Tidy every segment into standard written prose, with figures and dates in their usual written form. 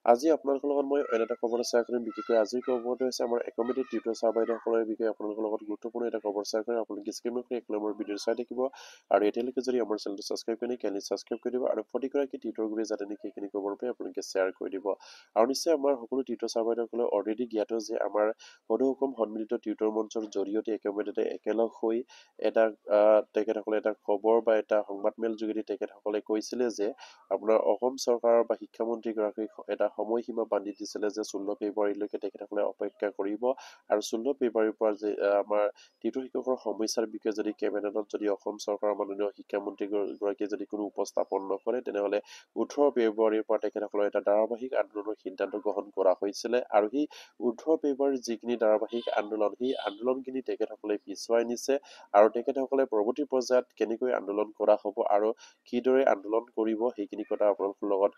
আজি আপোনালোকৰ লগত মই এটা খবৰ শ্বেয়াৰ কৰিম। বিশেষকৈ আজিৰ খবৰটো হৈছে আমাৰ একাডেমিক টিউটৰ ছাৰ বাইদেউসকলৰ বিষয়ে আপোনালোকৰ লগত গুৰুত্বপূৰ্ণ এটা খবৰ শ্বেয়াৰ কৰিম। আপোনালোকে স্ক্ৰীনত এক নম্বৰ ভিডিঅ' চাই থাকিব আৰু এতিয়ালৈকে যদি আমাৰ চেনেলটো ছাবস্ক্ৰাইব কৰি কেনেকৈ ছাবস্ক্ৰাইব কৰি দিব আৰু প্ৰতিগৰাকী টিউটৰ গুৰি যাতে নেকি সেইখিনি খবৰ পাই আপোনালোকে শ্বেয়াৰ কৰি দিব। আৰু নিশ্চয় আমাৰ সকলো টিউটৰ ছাৰ বাইদেউসকলে অলৰেডি জ্ঞাত যে আমাৰ সদৌ সন্মিলিত টিউটৰ মঞ্চৰ জৰিয়তে একেবাৰে একেলগ হৈ এটা তেখেতসকলে এটা খবৰ বা এটা সংবাদমেল যোগেদি তেখেতসকলে কৈছিলে যে আপোনাৰ অসম চৰকাৰৰ বা শিক্ষামন্ত্ৰীগৰাকীক এটা সময়সীমা বান্ধি দিছিলে যে 16 ফেব্ৰুৱাৰীলৈকে তেখেতসকলে অপেক্ষা কৰিব আৰু 16 ফেব্ৰুৱাৰীৰ পৰা যে আমাৰ টিউটৰ শিক্ষকৰ সমস্যাৰ বিষয়ে যদি কেবিনেটত যদি অসম চৰকাৰৰ মাননীয় শিক্ষামন্ত্ৰীগৰাকীয়ে যদি কোনো উপস্থাপন নকৰে তেনেহলে 18 ফেব্ৰুৱাৰীৰ পৰা তেখেতসকলৰ এটা ধাৰাবাহিক আন্দোলনৰ সিদ্ধান্ত গ্ৰহণ কৰা হৈছিলে আৰু সেই 18 ফেব্ৰুৱাৰীৰ যিখিনি ধাৰাবাহিক আন্দোলন সেই আন্দোলনখিনি তেখেতসকলে পিছুৱাই নিছে আৰু তেখেতসকলে পৰৱৰ্তী পৰ্যায়ত কেনেকৈ আন্দোলন কৰা হ'ব আৰু কিদৰে আন্দোলন কৰিব সেইখিনি কথা আপোনালোকৰ লগত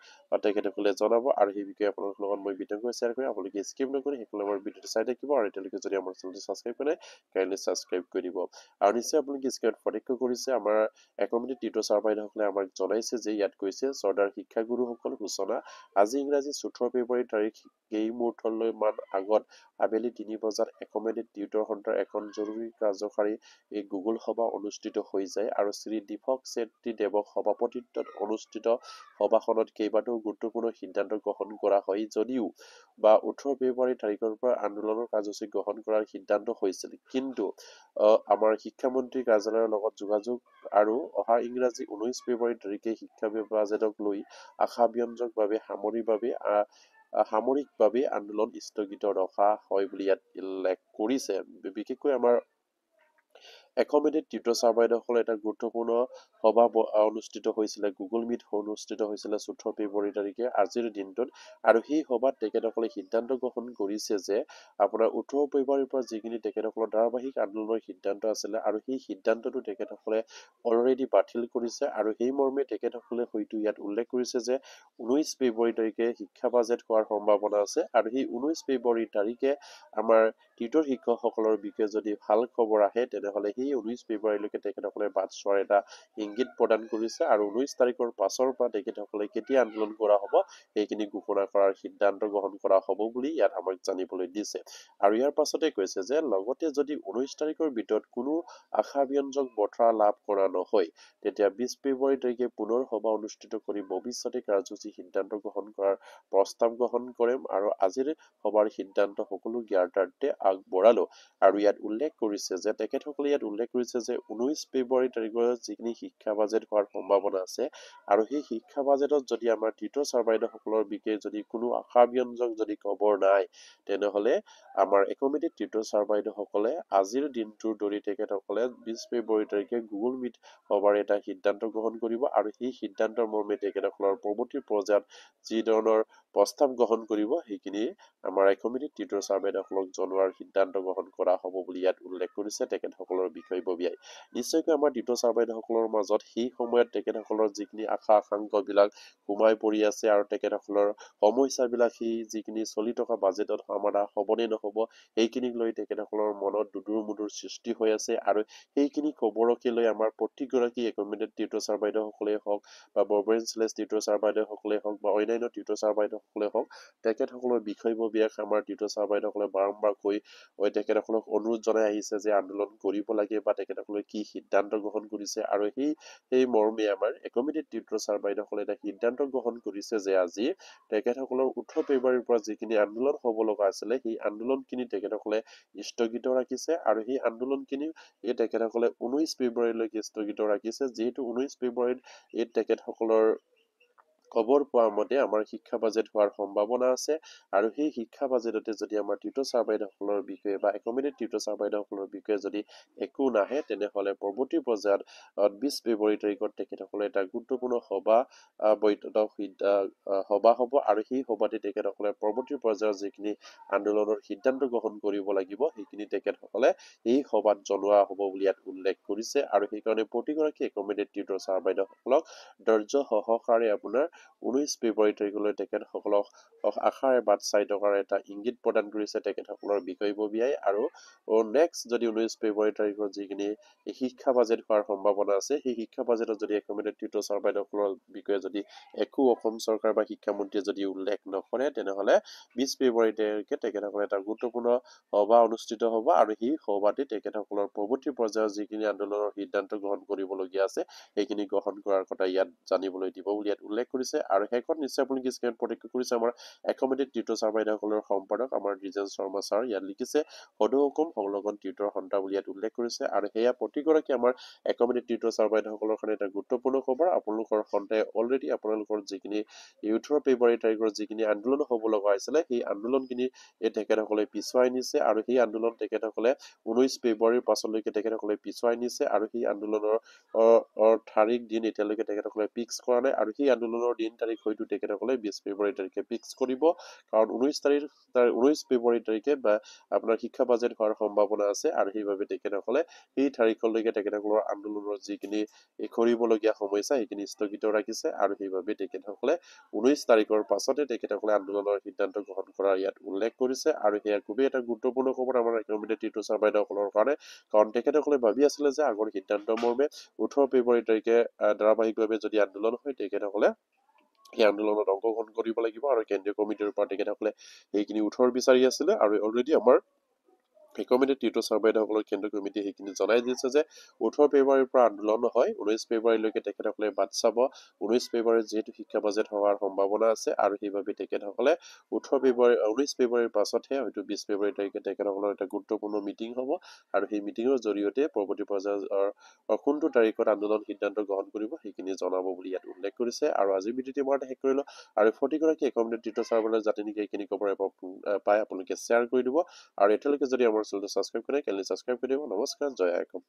তেখেতসকলে জনাব আৰু সেই বিষয়ে আপোনালোকৰ লগত মই বিতংকৈ শ্বেয়াৰ কৰিম। আপোনালোকে স্কিপ নকৰি সেইসকলে আমাৰ ভিডিঅ'টো চাই থাকিব আৰু এতিয়ালৈকে যদি আমাৰ চেনেলটো ছাবস্ক্ৰাইব কৰে কাইণ্ডলি ছাবস্ক্ৰাইব কৰি দিব আৰু নিশ্চয় আপোনালোকে স্ক্ৰীনত প্ৰত্যক্ষ কৰিছে আমাৰ একাডেমিক টিউটৰ ছাৰ বাইদেউসকলে আমাক জনাইছে যে ইয়াত কৈছে চৰ্দাৰ শিক্ষাগুৰুসকল সূচনা আজি ইংৰাজী 14 ফেব্ৰুৱাৰী তাৰিখ এই মুহূৰ্তলৈ মান আগত আবেলি 3 বজাত একাডেমিক টিউটৰ সন্থাৰ এখন জৰুৰী কাৰ্যকাৰী এই গুগল সভা অনুষ্ঠিত হৈ যায় আৰু শ্ৰী দীপক চেত্ৰী দেৱক সভাপতিত্বত অনুষ্ঠিত সভাখনত কেইবাটাও গুৰুত্বপূৰ্ণ সিদ্ধান্ত গ্ৰহণ কৰা হয় যদিও বা 18 ফেব্ৰুৱাৰী তাৰিখৰ পৰা আন্দোলনৰ কাৰ্যসূচী গ্ৰহণ কৰাৰ সিদ্ধান্ত হৈছিল কিন্তু আমাৰ শিক্ষামন্ত্ৰী কাৰ্যালয়ৰ লগত যোগাযোগ আৰু অহা ইংৰাজী 19 ফেব্ৰুৱাৰী তাৰিখে শিক্ষা বাজেটক লৈ আশাব্যঞ্জকভাৱে সামৰিকভাৱে আন্দোলন স্থগিত ৰখা হয় বুলি ইয়াত উল্লেখ কৰিছে। বিশেষকৈ আমাৰ একাডেমিক টিউটৰ ছাৰ বাইদেউসকলে এটা গুৰুত্বপূৰ্ণ সভা অনুষ্ঠিত হৈছিলে গুগল মিট অনুষ্ঠিত হৈছিলে 14 ফেব্ৰুৱাৰী তাৰিখে আজিৰ দিনটোত আৰু সেই সভাত তেখেতসকলে সিদ্ধান্ত গ্ৰহণ কৰিছে যে আপোনাৰ 18 ফেব্ৰুৱাৰীৰ পৰা যিখিনি তেখেতসকলৰ ধাৰাবাহিক আন্দোলনৰ সিদ্ধান্ত আছিলে আৰু সেই সিদ্ধান্তটো তেখেতসকলে অলৰেডি বাতিল কৰিছে আৰু সেই মৰ্মে তেখেতসকলে হয়তো ইয়াত উল্লেখ কৰিছে যে 19 ফেব্ৰুৱাৰী তাৰিখে শিক্ষা বাজেট হোৱাৰ সম্ভাৱনা আছে আৰু সেই 19 ফেব্ৰুৱাৰী তাৰিখে আমাৰ টিউটৰ শিক্ষকসকলৰ বিষয়ে যদি ভাল খবৰ আহে তেনেহলে সেই 19 ফেব্ৰুৱাৰীলৈকে তেখেতসকলে বাট চোৱাৰ এটা ইংগিত প্ৰদান কৰিছে আৰু 19 তাৰিখৰ পাছৰ পৰা তেখেতসকলে কেতিয়া আন্দোলন কৰা হ'ব সেইখিনি ঘোষণা কৰাৰ সিদ্ধান্ত গ্ৰহণ কৰা হ'ব বুলি ইয়াত আমাক জানিবলৈ দিছে আৰু ইয়াৰ পাছতে কৈছে যে লগতে যদি 19 তাৰিখৰ ভিতৰত কোনো আশাব্যঞ্জক বৰ্তা লাভ কৰা নহয় তেতিয়া 20 ফেব্ৰুৱাৰী তাৰিখে পুনৰ সভা অনুষ্ঠিত কৰি ভৱিষ্যতে কাৰ্যসূচী সিদ্ধান্ত গ্ৰহণ কৰাৰ প্ৰস্তাৱ গ্ৰহণ কৰিম আৰু আজিৰ সভাৰ সিদ্ধান্ত সকলো জ্ঞাতাৰ্থে আগবঢ়ালো আৰু ইয়াত উল্লেখ কৰিছে যে তেখেতসকলে ইয়াত উল্লেখ কৰিছে যে 19 ফেব্ৰুৱাৰী তাৰিখৰ যিখিনি শিক্ষা বাজেট হোৱাৰ সম্ভাৱনা আছে আৰু সেই শিক্ষা বাজেটত যদি আমাৰ টিউটৰ ছাৰ বাইদেউসকলৰ বিষয়ে যদি কোনো আশাব্যঞ্জক যদি খবৰ নাই তেনেহলে আমাৰ একাডেমিক টিউটৰ ছাৰ বাইদেউসকলে আজিৰ দিনটোৰ দৰে তেখেতসকলে 20 ফেব্ৰুৱাৰী তাৰিখে গুগল মিট সভাৰ এটা সিদ্ধান্ত গ্ৰহণ কৰিব আৰু সেই সিদ্ধান্তৰ মৰ্মে তেখেতসকলৰ পৰৱৰ্তী পৰ্যায়ত যি ধৰণৰ প্ৰস্তাৱ গ্ৰহণ কৰিব সেইখিনি আমাৰ একাডেমিক টিউটৰ ছাৰ বাইদেউসকলক জনোৱাৰ সিদ্ধান্ত গ্ৰহণ কৰা হ'ব বুলি ইয়াত উল্লেখ কৰিছে তেখেতসকলৰ বিষয়ববীয়াই। নিশ্চয়কৈ আমাৰ টিউটৰ ছাৰ বাইদেউসকলৰ মাজত সেই সময়ত তেখেতসকলৰ যিখিনি আশা আকাংক্ষাবিলাক সোমাই পৰি আছে আৰু তেখেতসকলৰ সমস্যাবিলাক সেই যিখিনি চলি থকা বাজেটত সমাধান হ'বনে নহ'ব সেইখিনিক লৈ তেখেতসকলৰ মনত দুদুৰ মুদুৰ সৃষ্টি হৈ আছে আৰু সেইখিনি খবৰকে লৈ আমাৰ প্ৰতিগৰাকী একাডেমিক টিউটৰ ছাৰ বাইদেউসকলেই হওক বা বৰবৰিণ চেলেছ টিউটৰ ছাৰ বাইদেউসকলেই হওক বা অন্যান্য টিউটৰ ছাৰ বাইদেউসকলেই হওক তেখেতসকলৰ বিষয়ববীয়াক আমাৰ টিউটৰ ছাৰ বাইদেউসকলে বাৰম্বাৰ কৈ তেখেতসকলক অনুৰোধ জনাই আহিছে যে আন্দোলন কৰিব লাগে বা তেখেতসকলে কি সিদ্ধান্ত গ্ৰহণ কৰিছে আৰু সেই মৰ্মে আমাৰ একাডেমিক টিউটৰ ছাৰ বাইদেউসকলে এটা সিদ্ধান্ত গ্ৰহণ কৰিছে যে আজি তেখেতসকলৰ 18 ফেব্ৰুৱাৰীৰ পৰা যিখিনি আন্দোলন হ'ব লগা আছিলে সেই আন্দোলনখিনি তেখেতসকলে স্থগিত ৰাখিছে আৰু সেই আন্দোলনখিনি তেখেতসকলে 19 ফেব্ৰুৱাৰীলৈকে স্থগিত ৰাখিছে যিহেতু 19 ফেব্ৰুৱাৰীত এই তেখেতসকলৰ খবৰ পোৱা মতে আমাৰ শিক্ষা বাজেট হোৱাৰ সম্ভাৱনা আছে আৰু সেই শিক্ষা বাজেটতে যদি আমাৰ টিউটৰ ছাৰ বাইদেউসকলৰ বিষয়ে বা একাডেমিক টিউটৰ ছাৰ বাইদেউসকলৰ বিষয়ে যদি একো নাহে তেনেহলে পৰৱৰ্তী পৰ্যায়ত 20 ফেব্ৰুৱাৰী তাৰিখত তেখেতসকলে এটা গুৰুত্বপূৰ্ণ সভা হ'ব আৰু সেই সভাতে তেখেতসকলে পৰৱৰ্তী পৰ্যায়ৰ যিখিনি আন্দোলনৰ সিদ্ধান্ত গ্ৰহণ কৰিব লাগিব সেইখিনি তেখেতসকলে এই সভাত জনোৱা হ'ব বুলি ইয়াত উল্লেখ কৰিছে আৰু সেইকাৰণে প্ৰতিগৰাকী একাডেমিক টিউটৰ ছাৰ বাইদেউসকলক ধৈৰ্য সহকাৰে আপোনাৰ 19 ফেব্ৰুৱাৰী তাৰিখলৈ তেখেতসকলক আশাৰে বাট চাই থকাৰ এটা ইংগিত প্ৰদান কৰিছে তেখেতসকলৰ বিষয়ববীয়াই। আৰু নেক্সট যদি 19 ফেব্ৰুৱাৰী তাৰিখৰ যিখিনি শিক্ষা বাজেট হোৱাৰ সম্ভাৱনা আছে, সেই শিক্ষা বাজেটত যদি একমিডেট টিউটৰ ছাৰ বাইদেউসকলৰ বিষয়ে যদি একো অসম চৰকাৰ বা শিক্ষামন্ত্ৰীয়ে যদি উল্লেখ নকৰে, তেনেহ'লে 20 ফেব্ৰুৱাৰী তাৰিখে তেখেতসকলে এটা গুৰুত্বপূৰ্ণ সভা অনুষ্ঠিত হ'ব আৰু সেই সভাতে তেখেতসকলৰ পৰৱৰ্তী পৰ্যায়ৰ যিখিনি আন্দোলনৰ সিদ্ধান্ত গ্ৰহণ কৰিবলগীয়া আছে সেইখিনি গ্ৰহণ কৰাৰ কথা ইয়াত জানিবলৈ দিব বুলি ইয়াত উল্লেখ কৰিছে। আৰু শেষত নিশ্চয় আপুনি কি স্ক্ৰীনত প্ৰত্যক্ষ কৰিছে আমাৰ একমিডেট টিউটৰ ছাৰ বাইদেউসকলৰ সম্পাদক আমাৰ দ্বিজেন শৰ্মা ছাৰ ইয়াত লিখিছে সদৌ হুকুম সংলগ্ন টিউটৰ সন্থা বুলি ইয়াত উল্লেখ কৰিছে। আৰু সেয়া প্ৰতিগৰাকী আমাৰ একমিডেট টিউটৰ ছাৰ বাইদেউসকলৰ কাৰণে এটা গুৰুত্বপূৰ্ণ খবৰ। আপোনালোকৰ সন্থাই অলৰেডি আপোনালোকৰ যিখিনি 18 ফেব্ৰুৱাৰী তাৰিখৰ যিখিনি আন্দোলন হ'ব লগা হৈছিলে সেই আন্দোলনখিনি তেখেতসকলে পিছুৱাই নিছে আৰু সেই আন্দোলন তেখেতসকলে 19 ফেব্ৰুৱাৰীৰ পাছলৈকে তেখেতসকলে পিছুৱাই নিছে আৰু সেই আন্দোলনৰ তাৰিখ দিন এতিয়ালৈকে তেখেতসকলে ফিক্স কৰা নাই আৰু সেই আন্দোলনৰ দিন তাৰিখ হয়তো তেখেতসকলে 20 ফেব্ৰুৱাৰী তাৰিখে ফিক্স কৰিব। কাৰণ 19 ফেব্ৰুৱাৰী তাৰিখে বা আপোনাৰ শিক্ষা বাজেট হোৱাৰ সম্ভাৱনা আছে আৰু সেইবাবে তেখেতসকলে সেই তাৰিখলৈকে তেখেতসকলৰ আন্দোলনৰ যিখিনি কৰিবলগীয়া সমস্যা সেইখিনি স্থগিত ৰাখিছে আৰু সেইবাবে তেখেতসকলে 19 তাৰিখৰ পাছতে তেখেতসকলে আন্দোলনৰ সিদ্ধান্ত গ্ৰহণ কৰাৰ ইয়াত উল্লেখ কৰিছে। আৰু সেয়া খুবেই এটা গুৰুত্বপূৰ্ণ খবৰ আমাৰ একমিডেট টিউটৰ ছাৰ বাইদেউসকলৰ কাৰণে, কাৰণ তেখেতসকলে ভাবি আছিলে যে আগৰ সিদ্ধান্ত মৰ্মে 18 ফেব্ৰুৱাৰী তাৰিখে ধাৰাবাহিকভাৱে যদি আন্দোলন হয় তেখেতসকলে সেই আন্দোলনত অংশগ্ৰহণ কৰিব লাগিব আৰু কেন্দ্ৰীয় কমিটিৰ পৰা তেখেতসকলে সেইখিনি উঠৰ বিচাৰি আছিলে। আৰু অলৰেডি আমাৰ একমিডেট টিউটৰ ছাৰ বাইদেউসকলৰ কেন্দ্ৰীয় কমিটিয়ে সেইখিনি জনাই দিছে যে 18 ফেব্ৰুৱাৰীৰ পৰা আন্দোলন হয়, 19 ফেব্ৰুৱাৰীলৈকে তেখেতসকলে বাট চাব। 19 ফেব্ৰুৱাৰীত যিহেতু শিক্ষা বাজেট হোৱাৰ সম্ভাৱনা আছে আৰু সেইবাবে তেখেতসকলে 19 ফেব্ৰুৱাৰীৰ পাছতহে হয়তো 20 ফেব্ৰুৱাৰী তাৰিখে তেখেতসকলৰ এটা গুৰুত্বপূৰ্ণ মিটিং হ'ব আৰু সেই মিটিঙৰ জৰিয়তে পৰৱৰ্তী পৰ্যায়ৰ কোনটো তাৰিখত আন্দোলন সিদ্ধান্ত গ্ৰহণ কৰিব সেইখিনি জনাব বুলি ইয়াত উল্লেখ কৰিছে। আৰু আজিৰ ভিডিঅ'টো মই শেষ কৰিলোঁ আৰু প্ৰতিগৰাকী একমিডেট টিউটৰ ছাৰ বাইদেউ যাতে নেকি এইখিনি খবৰ পায় আপোনালোকে শ্বেয়াৰ কৰি দিব আৰু এতিয়ালৈকে যদি আমাৰ চেনেলটো ছাবস্ক্ৰাইব কৰে কেলে ছাবস্ক্ৰাইব কৰি দিব। নমস্কাৰ, জয় আই অসম।